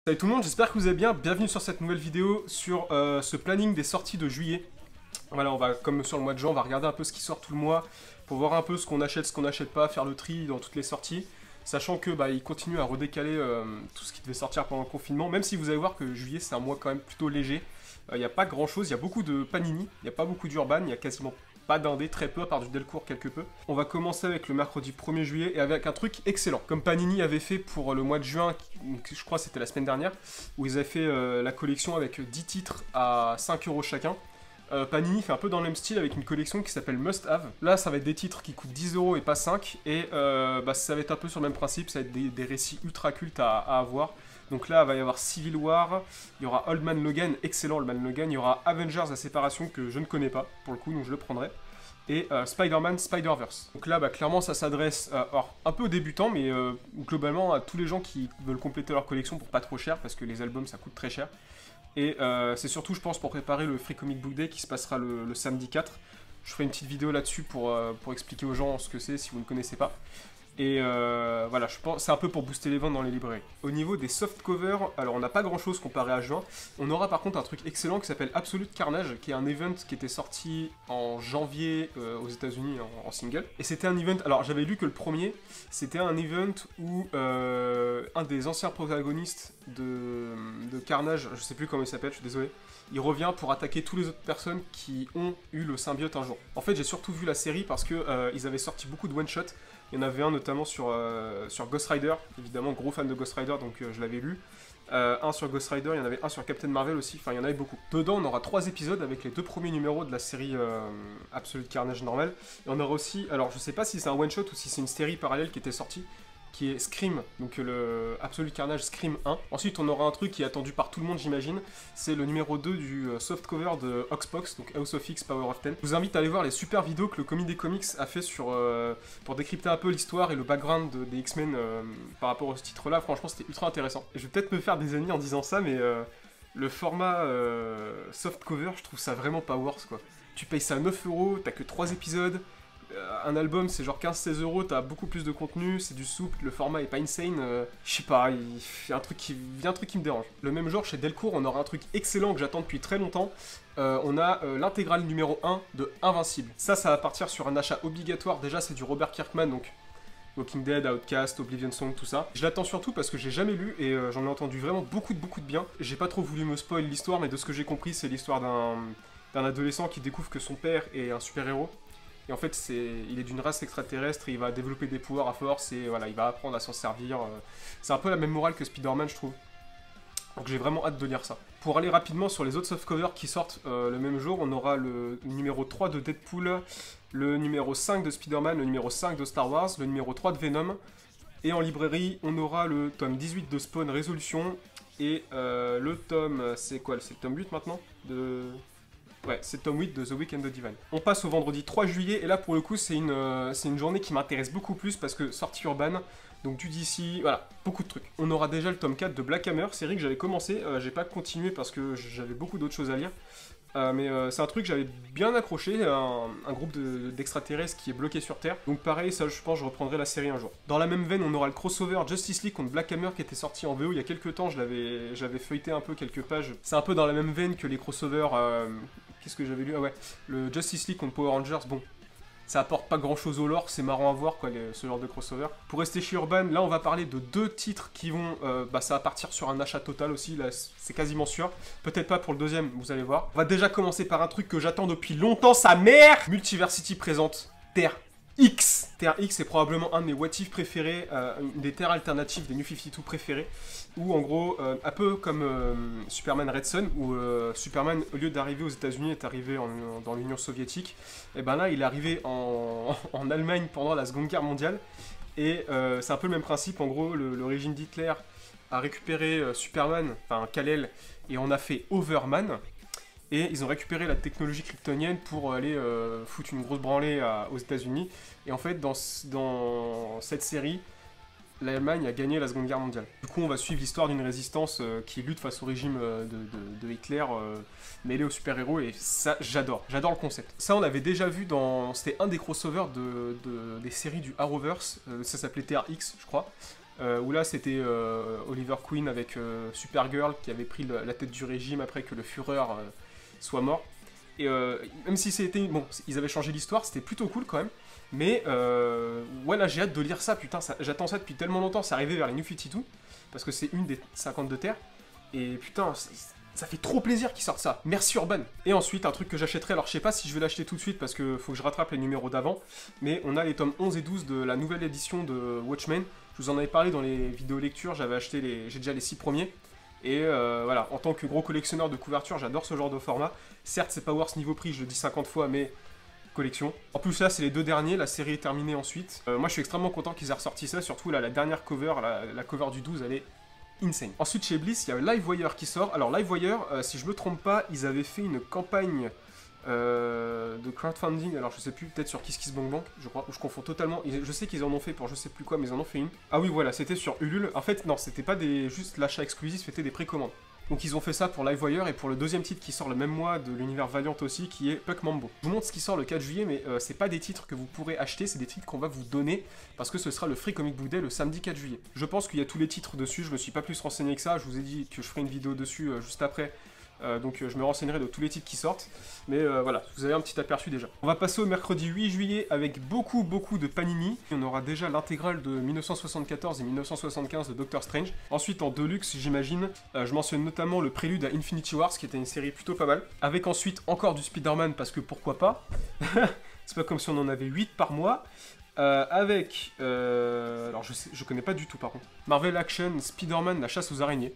Salut tout le monde, j'espère que vous allez bien. Bienvenue sur cette nouvelle vidéo sur ce planning des sorties de juillet. Voilà, on va, comme sur le mois de juin, on va regarder un peu ce qui sort tout le mois pour voir un peu ce qu'on achète, ce qu'on n'achète pas, faire le tri dans toutes les sorties. Sachant que il continue à redécaler tout ce qui devait sortir pendant le confinement, même si vous allez voir que juillet c'est un mois quand même plutôt léger. Il n'y a pas grand chose, il y a beaucoup de Panini, il n'y a pas beaucoup d'Urban, il y a quasiment pas d'indé, très peu, à part du Delcourt quelque peu. On va commencer avec le mercredi 1er juillet et avec un truc excellent. Comme Panini avait fait pour le mois de juin, je crois que c'était la semaine dernière, où ils avaient fait la collection avec 10 titres à 5 euros chacun. Panini fait un peu dans le même style avec une collection qui s'appelle Must Have. Là, ça va être des titres qui coûtent 10 euros et pas 5. Et ça va être un peu sur le même principe, ça va être des récits ultra cultes à avoir. Donc là, il va y avoir Civil War, il y aura Old Man Logan, excellent Old Man Logan, il y aura Avengers la séparation que je ne connais pas, pour le coup, donc je le prendrai. Et Spider-Man Spider-Verse. Donc là, clairement, ça s'adresse un peu aux débutants, mais globalement à tous les gens qui veulent compléter leur collection pour pas trop cher, parce que les albums, ça coûte très cher. Et c'est surtout, je pense, pour préparer le Free Comic Book Day qui se passera le samedi 4. Je ferai une petite vidéo là-dessus pour expliquer aux gens ce que c'est si vous ne connaissez pas. Et voilà, je pense c'est un peu pour booster les ventes dans les librairies. Au niveau des soft covers, alors on n'a pas grand chose comparé à juin. On aura par contre un truc excellent qui s'appelle Absolute Carnage, qui est un event qui était sorti en janvier aux États-Unis en single. Et c'était un event, alors j'avais lu que le premier, c'était un event où un des anciens protagonistes de Carnage, je sais plus comment il s'appelle, je suis désolé, il revient pour attaquer toutes les autres personnes qui ont eu le symbiote un jour. En fait, j'ai surtout vu la série parce que ils avaient sorti beaucoup de one-shot. Il y en avait un notamment sur Ghost Rider, évidemment gros fan de Ghost Rider, donc je l'avais lu. Un sur Ghost Rider, il y en avait un sur Captain Marvel aussi, enfin il y en avait beaucoup. Dedans on aura 3 épisodes avec les 2 premiers numéros de la série Absolute Carnage normale. Et on aura aussi, alors je sais pas si c'est un one shot ou si c'est une série parallèle qui était sortie, qui est Scream, donc le Absolute Carnage Scream 1. Ensuite, on aura un truc qui est attendu par tout le monde, j'imagine. C'est le numéro 2 du soft cover de Hoxpox, donc House of X Power of Ten. Je vous invite à aller voir les super vidéos que le Comité Comics a fait pour décrypter un peu l'histoire et le background des X-Men par rapport à ce titre-là. Franchement, c'était ultra intéressant. Et je vais peut-être me faire des ennemis en disant ça, mais le format soft cover, je trouve ça vraiment pas worth, quoi. Tu payes ça 9 euros, t'as que 3 épisodes. Un album c'est genre 15-16 euros, t'as beaucoup plus de contenu, c'est du souple, le format est pas insane, je sais pas, il y a un truc qui me dérange. Le même jour chez Delcourt on aura un truc excellent que j'attends depuis très longtemps, on a l'intégrale numéro 1 de Invincible. Ça va partir sur un achat obligatoire, déjà c'est du Robert Kirkman, donc Walking Dead, Outcast, Oblivion Song, tout ça. Je l'attends surtout parce que j'ai jamais lu et j'en ai entendu vraiment beaucoup de bien. J'ai pas trop voulu me spoil l'histoire, mais de ce que j'ai compris c'est l'histoire d'un adolescent qui découvre que son père est un super-héros. Et en fait, il est d'une race extraterrestre, et il va développer des pouvoirs à force, et voilà, il va apprendre à s'en servir. C'est un peu la même morale que Spider-Man, je trouve. Donc j'ai vraiment hâte de lire ça. Pour aller rapidement sur les autres softcovers qui sortent le même jour, on aura le numéro 3 de Deadpool, le numéro 5 de Spider-Man, le numéro 5 de Star Wars, le numéro 3 de Venom. Et en librairie, on aura le tome 18 de Spawn Résolution, et le tome, c'est quoi? C'est le tome 8 maintenant Ouais, c'est le tome 8 de The Weekend of Divine. On passe au vendredi 3 juillet, et là pour le coup c'est une journée qui m'intéresse beaucoup plus parce que sortie urbaine, donc du DC, voilà, beaucoup de trucs. On aura déjà le tome 4 de Black Hammer, série que j'avais commencé, j'ai pas continué parce que j'avais beaucoup d'autres choses à lire. Mais c'est un truc que j'avais bien accroché, un groupe d'extraterrestres qui est bloqué sur Terre. Donc pareil, ça je pense je reprendrai la série un jour. Dans la même veine, on aura le crossover Justice League contre Black Hammer qui était sorti en VO il y a quelques temps, j'avais feuilleté un peu quelques pages. C'est un peu dans la même veine que les crossovers, qu'est-ce que j'avais lu? Ah ouais, le Justice League contre Power Rangers, bon. Ça apporte pas grand chose au lore, c'est marrant à voir quoi, ce genre de crossover. Pour rester chez Urban, là on va parler de 2 titres qui vont, ça va partir sur un achat total aussi, là c'est quasiment sûr. Peut-être pas pour le deuxième, vous allez voir. On va déjà commencer par un truc que j'attends depuis longtemps, sa mère! Multiversity présente Terre X. Terre X est probablement un de mes what if préférés, une des terres alternatives des New 52 préférés, où en gros, un peu comme Superman Red Son, où Superman, au lieu d'arriver aux États-Unis, est arrivé dans l'Union soviétique, et ben là il est arrivé en Allemagne pendant la Seconde Guerre mondiale, et c'est un peu le même principe, en gros le régime d'Hitler a récupéré Superman, enfin Kal-El, et on a fait Overman. Et ils ont récupéré la technologie kryptonienne pour aller foutre une grosse branlée aux États-Unis. Et en fait, dans cette série, l'Allemagne a gagné la Seconde Guerre mondiale. Du coup, on va suivre l'histoire d'une résistance qui lutte face au régime de Hitler, mêlé aux super-héros. Et ça, j'adore le concept. Ça, on avait déjà vu c'était un des crossovers des séries du Arrowverse. Ça s'appelait TRX, je crois. où là c'était Oliver Queen avec Supergirl qui avait pris la tête du régime après que le Führer soit mort. Et même si c'était... Bon, ils avaient changé l'histoire, c'était plutôt cool quand même. Mais ouais, là j'ai hâte de lire ça, putain, j'attends ça depuis tellement longtemps, c'est arrivé vers les New 52, parce que c'est une des 52 terres. Et putain, ça fait trop plaisir qu'ils sortent ça. Merci Urban. Et ensuite, un truc que j'achèterai, alors je sais pas si je vais l'acheter tout de suite parce que faut que je rattrape les numéros d'avant, mais on a les tomes 11 et 12 de la nouvelle édition de Watchmen. Je vous en avais parlé dans les vidéos lecture, j'avais acheté j'ai déjà les 6 premiers. Et voilà, en tant que gros collectionneur de couverture, j'adore ce genre de format. Certes, c'est pas Wars niveau prix, je le dis 50 fois, mais collection. En plus là, c'est les 2 derniers, la série est terminée ensuite. Moi, je suis extrêmement content qu'ils aient ressorti ça, surtout là, la dernière cover, la cover du 12, elle est insane. Ensuite, chez Bliss, il y a Livewire qui sort. Alors, Livewire, si je me trompe pas, ils avaient fait une campagne de crowdfunding, alors je sais plus, peut-être sur KissKissBankBank, je crois, ou je confonds totalement. Je sais qu'ils en ont fait pour je sais plus quoi, mais ils en ont fait une. Ah oui, voilà, c'était sur Ulule. En fait, non, c'était pas juste l'achat exclusif, c'était des précommandes. Donc ils ont fait ça pour Livewire et pour le deuxième titre qui sort le même mois de l'univers Valiant aussi, qui est Puck Mambo. Je vous montre ce qui sort le 4 juillet, mais c'est pas des titres que vous pourrez acheter, c'est des titres qu'on va vous donner, parce que ce sera le Free Comic Book Day le samedi 4 juillet. Je pense qu'il y a tous les titres dessus, je me suis pas plus renseigné que ça, je vous ai dit que je ferai une vidéo dessus juste après. Donc je me renseignerai de tous les titres qui sortent. Mais voilà, vous avez un petit aperçu déjà. On va passer au mercredi 8 juillet avec beaucoup de Panini. On aura déjà l'intégrale de 1974 et 1975 de Doctor Strange. Ensuite en Deluxe, j'imagine, je mentionne notamment le prélude à Infinity Wars, qui était une série plutôt pas mal. Avec ensuite encore du Spider-Man, parce que pourquoi pas. C'est pas comme si on en avait 8 par mois. Avec... alors je connais pas du tout par contre. Marvel Action, Spider-Man, la chasse aux araignées.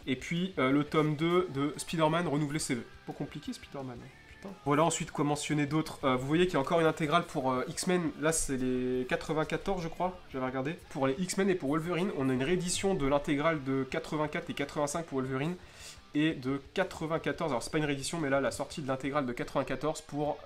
Et puis le tome 2 de Spider-Man renouvelé CV. Pas compliqué Spider-Man, hein. Putain. Voilà ensuite quoi mentionner d'autres. Vous voyez qu'il y a encore une intégrale pour X-Men. Là c'est les 94 je crois, j'avais regardé. Pour les X-Men et pour Wolverine, on a une réédition de l'intégrale de 84 et 85 pour Wolverine. Et de 94, alors c'est pas une réédition, mais là la sortie de l'intégrale de 94 pour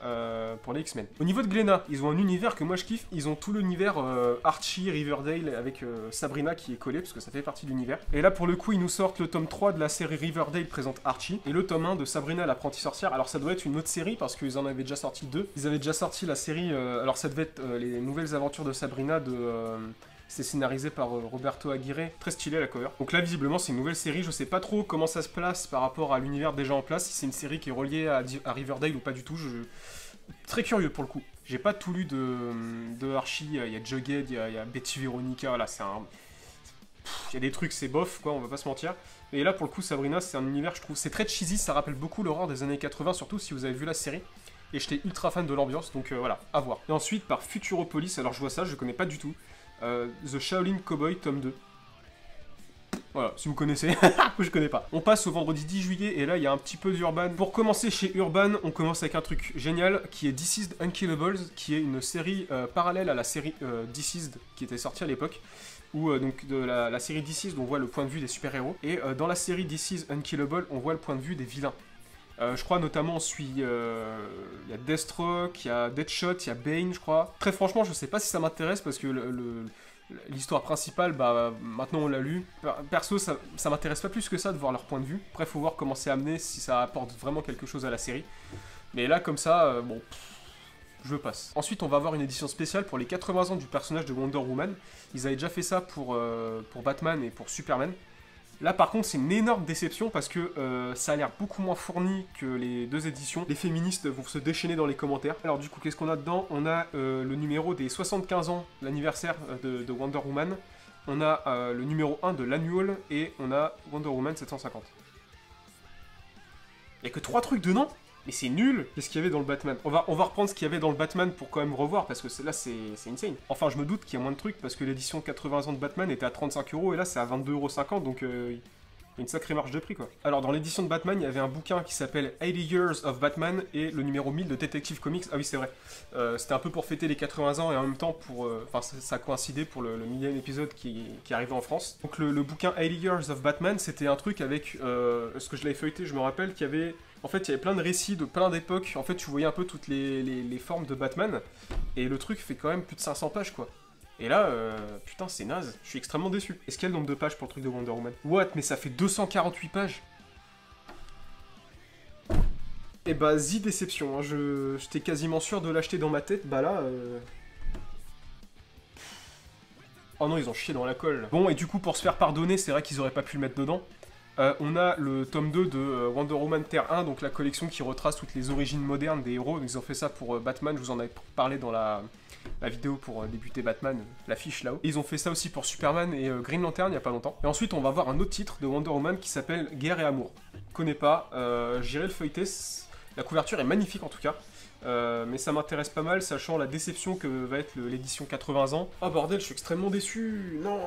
les X-Men. Au niveau de Glénat, ils ont un univers que moi je kiffe, ils ont tout l'univers Archie, Riverdale, avec Sabrina qui est collée, parce que ça fait partie de l'univers. Et là pour le coup, ils nous sortent le tome 3 de la série Riverdale présente Archie, et le tome 1 de Sabrina l'apprentie sorcière. Alors ça doit être une autre série, parce qu'ils en avaient déjà sorti 2. Ils avaient déjà sorti la série, alors ça devait être les nouvelles aventures de Sabrina de... C'est scénarisé par Roberto Aguirre, très stylé la cover. Donc là visiblement c'est une nouvelle série, je sais pas trop comment ça se place par rapport à l'univers déjà en place, si c'est une série qui est reliée à Riverdale ou pas du tout, très curieux pour le coup. J'ai pas tout lu de Archie, il y a Jughead, il y a Betty Veronica, là c'est un... Il y a des trucs, c'est bof quoi, on va pas se mentir. Et là pour le coup Sabrina c'est un univers je trouve, c'est très cheesy, ça rappelle beaucoup l'horreur des années 80, surtout si vous avez vu la série. Et j'étais ultra fan de l'ambiance, donc voilà, à voir. Et ensuite par Futuropolis, alors je vois ça, je connais pas du tout. The Shaolin Cowboy, tome 2. Voilà, si vous connaissez, je connais pas. On passe au vendredi 10 juillet, et là, il y a un petit peu d'Urban. Pour commencer chez Urban, on commence avec un truc génial, qui est Deceased Unkillables, qui est une série parallèle à la série Deceased, qui était sortie à l'époque, où donc de la série Deceased, on voit le point de vue des super-héros, et dans la série Deceased Unkillable, on voit le point de vue des vilains. Je crois notamment on suit, il y a Deathstroke, il y a Deadshot, il y a Bane je crois. Très franchement je sais pas si ça m'intéresse parce que l'histoire principale, bah maintenant on l'a lu. Perso ça m'intéresse pas plus que ça de voir leur point de vue. Après faut voir comment c'est amené, si ça apporte vraiment quelque chose à la série. Mais là comme ça, bon, je passe. Ensuite on va avoir une édition spéciale pour les 80 ans du personnage de Wonder Woman. Ils avaient déjà fait ça pour Batman et pour Superman. Là par contre c'est une énorme déception parce que ça a l'air beaucoup moins fourni que les deux éditions. Les féministes vont se déchaîner dans les commentaires. Alors du coup qu'est-ce qu'on a dedans? On a le numéro des 75 ans, l'anniversaire de Wonder Woman. On a le numéro 1 de l'annual et on a Wonder Woman 750. Il n'y a que 3 trucs dedans? Mais c'est nul! Qu'est-ce qu'il y avait dans le Batman? On va reprendre ce qu'il y avait dans le Batman pour quand même revoir, parce que là, c'est insane. Enfin, je me doute qu'il y a moins de trucs, parce que l'édition 80 ans de Batman était à 35 €, et là, c'est à 22,50 €, donc il y a une sacrée marge de prix, quoi. Alors, dans l'édition de Batman, il y avait un bouquin qui s'appelle 80 Years of Batman, et le numéro 1000 de Detective Comics. Ah oui, c'est vrai. C'était un peu pour fêter les 80 ans, et en même temps, enfin, ça coïncidait pour le millième épisode qui arrivait en France. Donc, le bouquin 80 Years of Batman, c'était un truc avec... ce que je l'avais feuilleté, je me rappelle, qu'il y avait... En fait, il y avait plein de récits de plein d'époques. En fait, tu voyais un peu toutes les formes de Batman. Et le truc fait quand même plus de 500 pages, quoi. Et là, putain, c'est naze. Je suis extrêmement déçu. Est-ce qu'il y a le nombre de pages pour le truc de Wonder Woman? What? Mais ça fait 248 pages. Et bah, déception. Hein. J'étais quasiment sûr de l'acheter dans ma tête. Bah là... Oh non, ils ont chié dans la colle. Bon, et du coup, pour se faire pardonner, c'est vrai qu'ils auraient pas pu le mettre dedans. On a le tome 2 de Wonder Woman Terre 1, donc la collection qui retrace toutes les origines modernes des héros. Donc ils ont fait ça pour Batman, je vous en avais parlé dans la vidéo pour débuter Batman, l'affiche là-haut. Ils ont fait ça aussi pour Superman et Green Lantern il y a pas longtemps. Et ensuite on va voir un autre titre de Wonder Woman qui s'appelle Guerre et Amour. Je connais pas, j'irai le feuilleter, la couverture est magnifique en tout cas. Mais ça m'intéresse pas mal, sachant la déception que va être l'édition 80 ans. Oh bordel, je suis extrêmement déçu, non.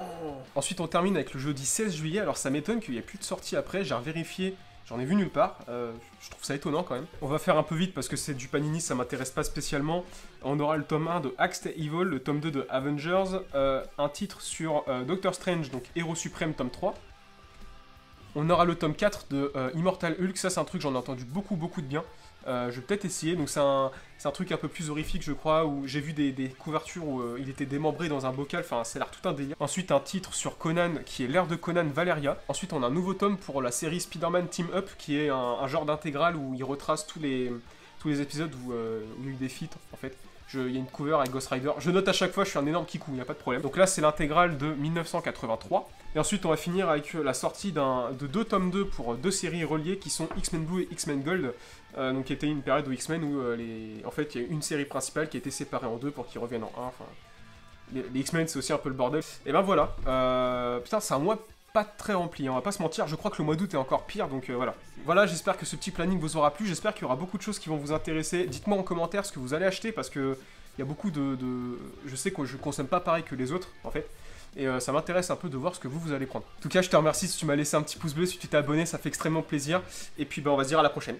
Ensuite on termine avec le jeudi 16 juillet, alors ça m'étonne qu'il n'y ait plus de sortie après, j'ai revérifié, j'en ai vu nulle part, je trouve ça étonnant quand même. On va faire un peu vite parce que c'est du Panini, ça m'intéresse pas spécialement. On aura le tome 1 de Axe Evil, le tome 2 de Avengers, un titre sur Doctor Strange, donc Héros Suprême tome 3. On aura le tome 4 de Immortal Hulk, ça c'est un truc j'en ai entendu beaucoup de bien. Je vais peut-être essayer, donc c'est un truc un peu plus horrifique je crois, où j'ai vu des couvertures où il était démembré dans un bocal, enfin c'est l'air tout un délire. Ensuite un titre sur Conan qui est l'ère de Conan Valeria. Ensuite on a un nouveau tome pour la série Spider-Man Team Up qui est un genre d'intégrale où il retrace tous les épisodes où il y a eu des feats en fait. Il y a une cover avec Ghost Rider. Je note à chaque fois, je suis un énorme kikou, il n'y a pas de problème. Donc là, c'est l'intégrale de 1983. Et ensuite, on va finir avec la sortie de 2 tomes 2 pour 2 séries reliées qui sont X-Men Blue et X-Men Gold. Donc qui était une période où X-Men où en fait, il y a une série principale qui a été séparée en 2 pour qu'ils reviennent en 1. Enfin, les X-Men, c'est aussi un peu le bordel. Et ben voilà. Putain, c'est un mois pas très rempli, on va pas se mentir, je crois que le mois d'août est encore pire, donc voilà. Voilà, j'espère que ce petit planning vous aura plu, j'espère qu'il y aura beaucoup de choses qui vont vous intéresser. Dites-moi en commentaire ce que vous allez acheter, parce que il y a beaucoup je sais que je consomme pas pareil que les autres, en fait. Et ça m'intéresse un peu de voir ce que vous allez prendre. En tout cas, je te remercie si tu m'as laissé un petit pouce bleu, si tu t'es abonné, ça fait extrêmement plaisir. Et puis on va se dire à la prochaine.